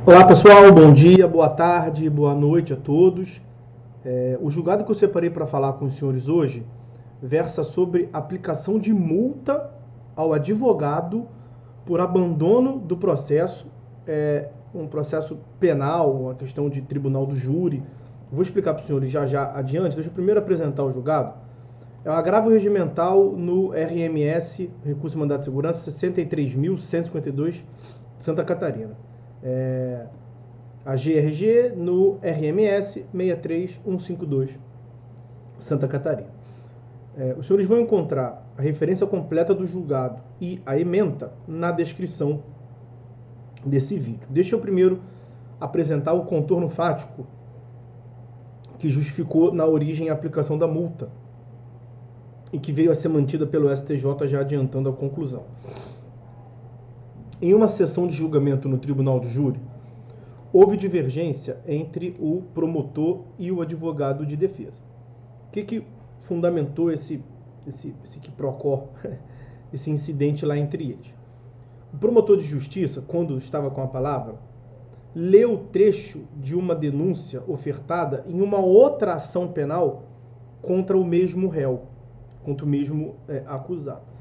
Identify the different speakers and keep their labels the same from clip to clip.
Speaker 1: Olá pessoal, bom dia, boa tarde, boa noite a todos. O julgado que eu separei para falar com os senhores hoje versa sobre aplicação de multa ao advogado por abandono do processo, um processo penal, uma questão de tribunal do júri. Vou explicar para os senhores já adiante, deixa eu primeiro apresentar o julgado. É um agravo regimental no RMS, Recurso de Mandado de Segurança, 63.152, Santa Catarina. A GRG no RMS 63152, Santa Catarina. Os senhores vão encontrar a referência completa do julgado e a ementa na descrição desse vídeo. Deixa eu primeiro apresentar o contorno fático que justificou na origem a aplicação da multa e que veio a ser mantida pelo STJ, já adiantando a conclusão. Em uma sessão de julgamento no Tribunal do Júri, houve divergência entre o promotor e o advogado de defesa. O que fundamentou esse quiprocó, esse incidente lá entre eles? O promotor de justiça, quando estava com a palavra, leu o trecho de uma denúncia ofertada em uma outra ação penal contra o mesmo réu, contra o mesmo acusado.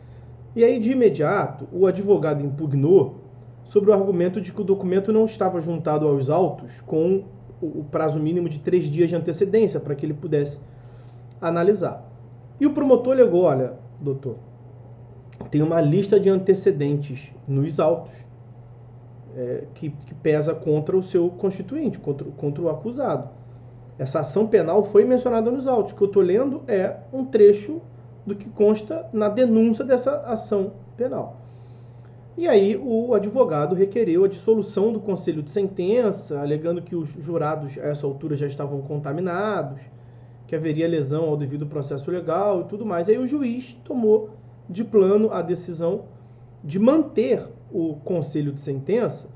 Speaker 1: E aí, de imediato, o advogado impugnou sobre o argumento de que o documento não estava juntado aos autos com o prazo mínimo de 3 dias de antecedência para que ele pudesse analisar. E o promotor alegou: olha, doutor, tem uma lista de antecedentes nos autos que pesa contra o seu constituinte, contra o acusado. Essa ação penal foi mencionada nos autos. O que eu estou lendo é um trecho do que consta na denúncia dessa ação penal. E aí o advogado requereu a dissolução do conselho de sentença, alegando que os jurados a essa altura já estavam contaminados, que haveria lesão ao devido processo legal e tudo mais. Aí o juiz tomou de plano a decisão de manter o conselho de sentença,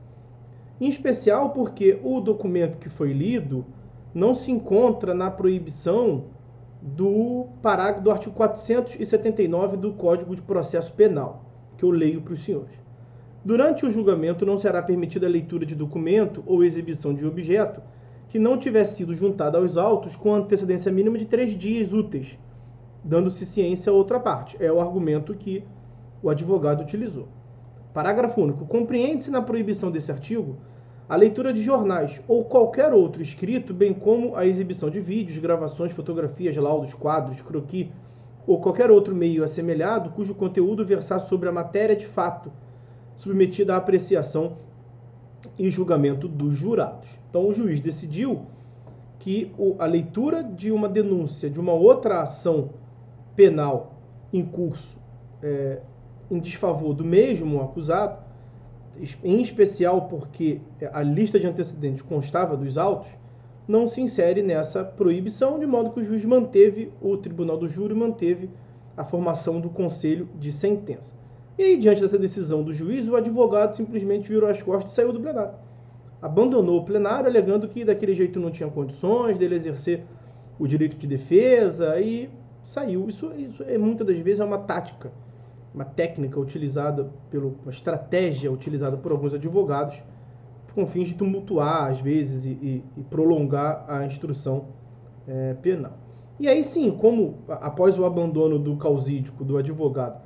Speaker 1: em especial porque o documento que foi lido não se encontra na proibição do parágrafo do artigo 479 do Código de Processo Penal, que eu leio para os senhores. Durante o julgamento não será permitida a leitura de documento ou exibição de objeto que não tiver sido juntado aos autos com antecedência mínima de 3 dias úteis, dando-se ciência a outra parte. É o argumento que o advogado utilizou. Parágrafo único. Compreende-se na proibição desse artigo a leitura de jornais ou qualquer outro escrito, bem como a exibição de vídeos, gravações, fotografias, laudos, quadros, croquis ou qualquer outro meio assemelhado cujo conteúdo versar sobre a matéria de fato submetida à apreciação e julgamento dos jurados. Então o juiz decidiu que a leitura de uma denúncia de uma outra ação penal em curso em desfavor do mesmo acusado, em especial porque a lista de antecedentes constava dos autos, não se insere nessa proibição, de modo que o juiz manteve, o Tribunal do Júri manteve a formação do conselho de sentença. E aí, diante dessa decisão do juiz, o advogado simplesmente virou as costas e saiu do plenário. Abandonou o plenário, alegando que daquele jeito não tinha condições dele exercer o direito de defesa e saiu. Isso muitas das vezes é uma tática, uma técnica utilizada, uma estratégia utilizada por alguns advogados com fins de tumultuar, às vezes, e prolongar a instrução penal. E aí sim, como após o abandono do causídico do advogado,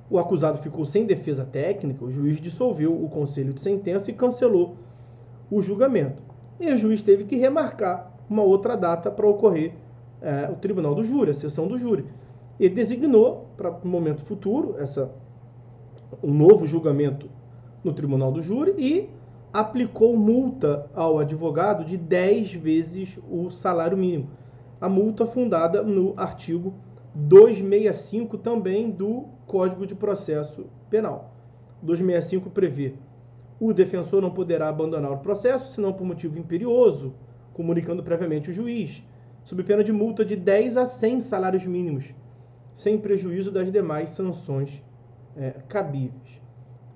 Speaker 1: o acusado ficou sem defesa técnica, o juiz dissolveu o conselho de sentença e cancelou o julgamento. E o juiz teve que remarcar uma outra data para ocorrer o tribunal do júri, a sessão do júri. Ele designou para o momento futuro um novo julgamento no tribunal do júri e aplicou multa ao advogado de 10 vezes o salário mínimo. A multa fundada no artigo 265 também do Código de Processo Penal. 265 prevê: o defensor não poderá abandonar o processo, senão por motivo imperioso, comunicando previamente o juiz, sob pena de multa de 10 a 100 salários mínimos, sem prejuízo das demais sanções cabíveis.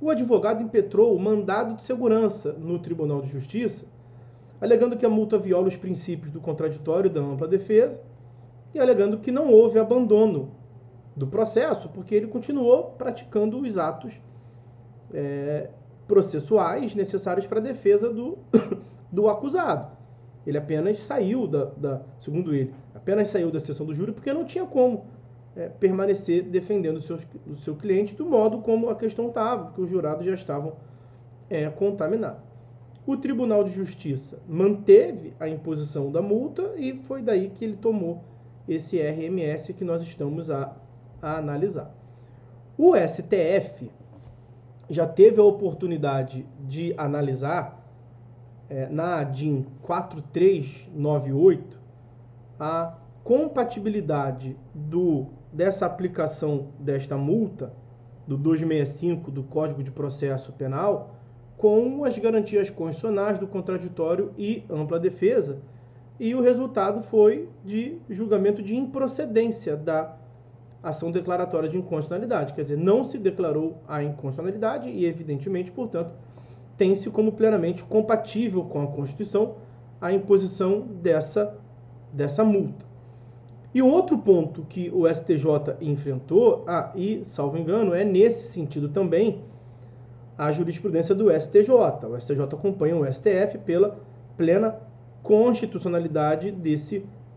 Speaker 1: O advogado impetrou o mandado de segurança no Tribunal de Justiça, alegando que a multa viola os princípios do contraditório e da ampla defesa, e alegando que não houve abandono do processo, porque ele continuou praticando os atos processuais necessários para a defesa do acusado. Ele apenas saiu segundo ele, apenas saiu da sessão do júri porque não tinha como permanecer defendendo o seu cliente do modo como a questão estava, porque os jurados já estavam contaminados. O Tribunal de Justiça manteve a imposição da multa e foi daí que ele tomou esse RMS que nós estamos a analisar. O STF já teve a oportunidade de analisar na ADIM 4398 a compatibilidade dessa aplicação desta multa, do 265 do Código de Processo Penal, com as garantias constitucionais do contraditório e ampla defesa, e o resultado foi de julgamento de improcedência da ação declaratória de inconstitucionalidade, quer dizer, não se declarou a inconstitucionalidade e, evidentemente, portanto, tem-se como plenamente compatível com a Constituição a imposição dessa multa. E um outro ponto que o STJ enfrentou, e, salvo engano, é nesse sentido também a jurisprudência do STJ. O STJ acompanha o STF pela plena constitucionalidade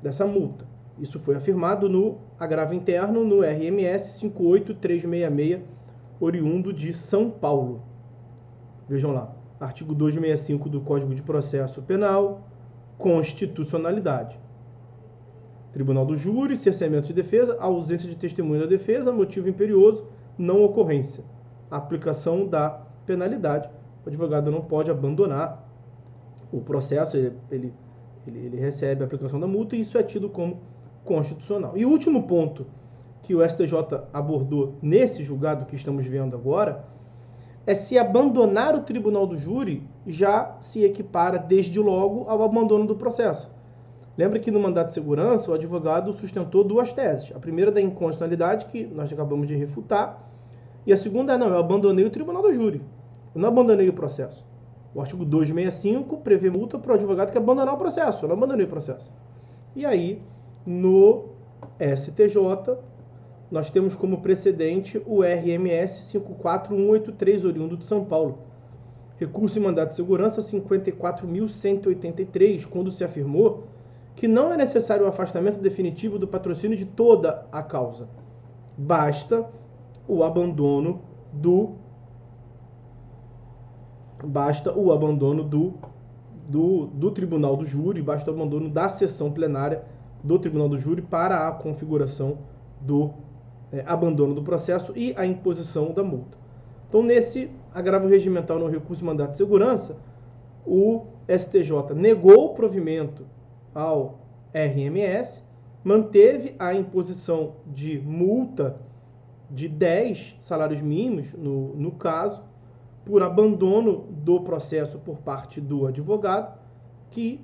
Speaker 1: dessa multa. Isso foi afirmado no agravo interno no RMS 58366, oriundo de São Paulo. Vejam lá, artigo 265 do Código de Processo Penal, constitucionalidade. Tribunal do Júri, cerceamento de defesa, ausência de testemunha da defesa, motivo imperioso, não ocorrência. A aplicação da penalidade. O advogado não pode abandonar o processo, ele recebe a aplicação da multa e isso é tido como constitucional. E o último ponto que o STJ abordou nesse julgado que estamos vendo agora é se abandonar o tribunal do júri já se equipara desde logo ao abandono do processo. Lembra que no mandato de segurança o advogado sustentou duas teses. A primeira da inconstitucionalidade, que nós acabamos de refutar, e a segunda eu abandonei o tribunal do júri. Eu não abandonei o processo. O artigo 265 prevê multa para o advogado que abandonar o processo. Eu não abandonei o processo. E aí, no STJ, nós temos como precedente o RMS 54183, oriundo de São Paulo. Recurso em mandato de segurança 54.183, quando se afirmou que não é necessário o afastamento definitivo do patrocínio de toda a causa. Basta o abandono do tribunal do júri, basta o abandono da sessão plenária do tribunal do júri para a configuração do abandono do processo e a imposição da multa. Então, nesse agravo regimental no recurso de mandato de segurança, o STJ negou o provimento ao RMS, manteve a imposição de multa de 10 salários mínimos, no caso, por abandono do processo por parte do advogado, que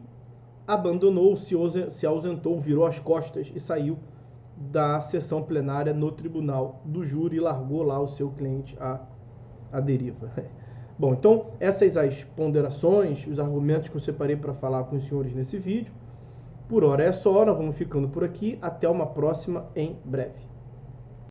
Speaker 1: abandonou, se ausentou, virou as costas e saiu da sessão plenária no tribunal do júri e largou lá o seu cliente à deriva. Bom, então, essas as ponderações, os argumentos que eu separei para falar com os senhores nesse vídeo. Por hora é só, nós vamos ficando por aqui. Até uma próxima em breve.